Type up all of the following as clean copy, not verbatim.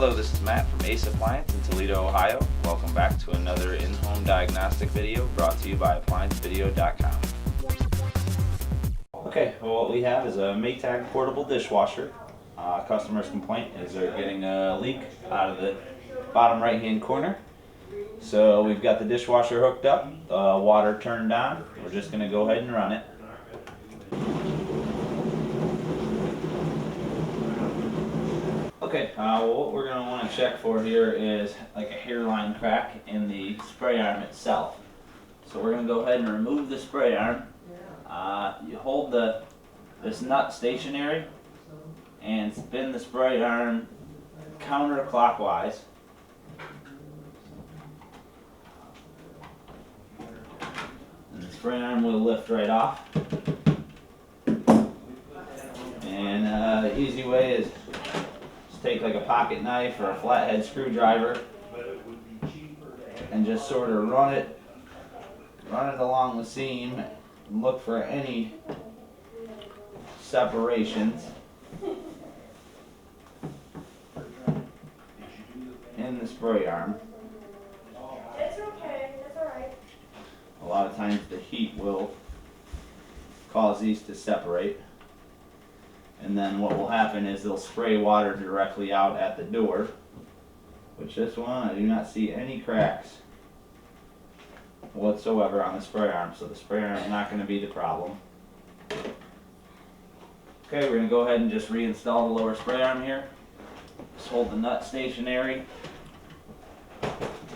Hello, this is Matt from Ace Appliance in Toledo, Ohio. Welcome back to another in-home diagnostic video brought to you by ApplianceVideo.com. Okay, well, what we have is a Maytag portable dishwasher. Customer's complaint is they're getting a leak out of the bottom right hand corner. So we've got the dishwasher hooked up, water turned on. We're just going to go ahead and run it. Okay, well, what we're going to want to check for here is like a hairline crack in the spray arm itself. So we're going to go ahead and remove the spray arm. You hold this nut stationary and spin the spray arm counterclockwise. And the spray arm will lift right off. And the easy way is take like a pocket knife or a flathead screwdriver and just sort of run it along the seam and look for any separations in the spray arm. It's okay, that's alright. A lot of times the heat will cause these to separate. And then what will happen is they'll spray water directly out at the door, which this one I do not see any cracks whatsoever on the spray arm, so the spray arm is not going to be the problem. Okay, we're going to go ahead and just reinstall the lower spray arm here. Just hold the nut stationary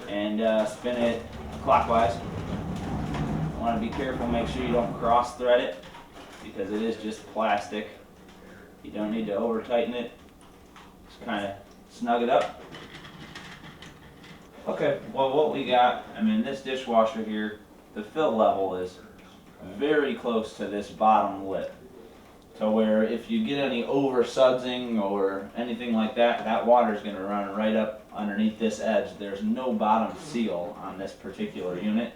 and spin it clockwise. You want to be careful, make sure you don't cross thread it because it is just plastic. You don't need to over tighten it, just kind of snug it up. Okay, well what we got, this dishwasher here, the fill level is very close to this bottom lip. So where if you get any over sudsing or anything like that, that water is going to run right up underneath this edge. There's no bottom seal on this particular unit.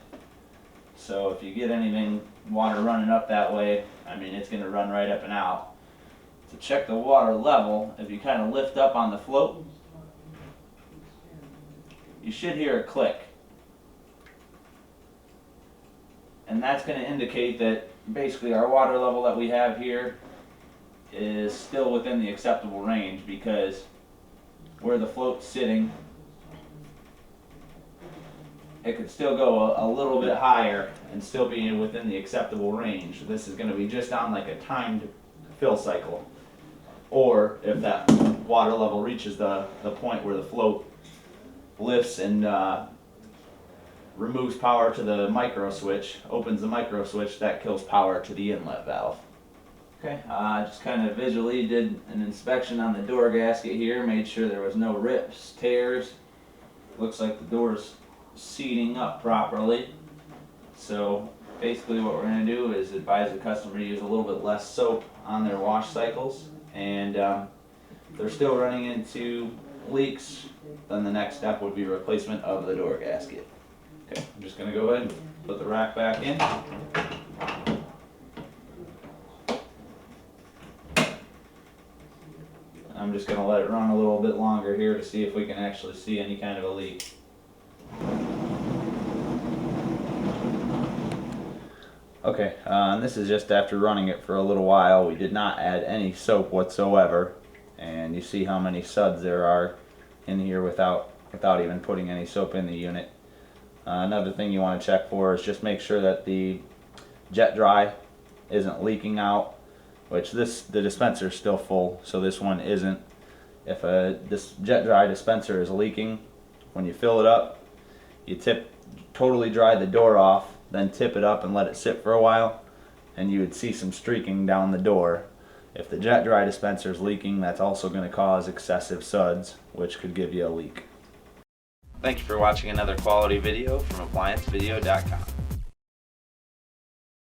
So if you get anything, water running up that way, it's going to run right up and out. To check the water level, if you kind of lift up on the float, you should hear a click. And that's going to indicate that basically our water level that we have here is still within the acceptable range, because where the float's sitting, it could still go a little bit higher and still be within the acceptable range. This is going to be just on like a timed fill cycle. Or if that water level reaches the point where the float lifts and removes power to the micro switch, opens the micro switch, that kills power to the inlet valve. Okay, just kind of visually did an inspection on the door gasket here, made sure there was no rips, tears. Looks like the door's seating up properly. So basically what we're going to do is advise the customer to use a little bit less soap on their wash cycles. And if they're still running into leaks, then the next step would be replacement of the door gasket. Okay, I'm just going to go ahead and put the rack back in. I'm just going to let it run a little bit longer here to see if we can actually see any kind of a leak. Okay, and this is just after running it for a little while. We did not add any soap whatsoever, and you see how many suds there are in here without even putting any soap in the unit. Another thing you want to check for is just make sure that the jet dry isn't leaking out, which the dispenser is still full, so this one isn't. If this jet dry dispenser is leaking, when you fill it up, you totally dry the door off, then tip it up and let it sit for a while, and you would see some streaking down the door. If the jet dry dispenser is leaking, that's also going to cause excessive suds, which could give you a leak. Thank you for watching another quality video from ApplianceVideo.com.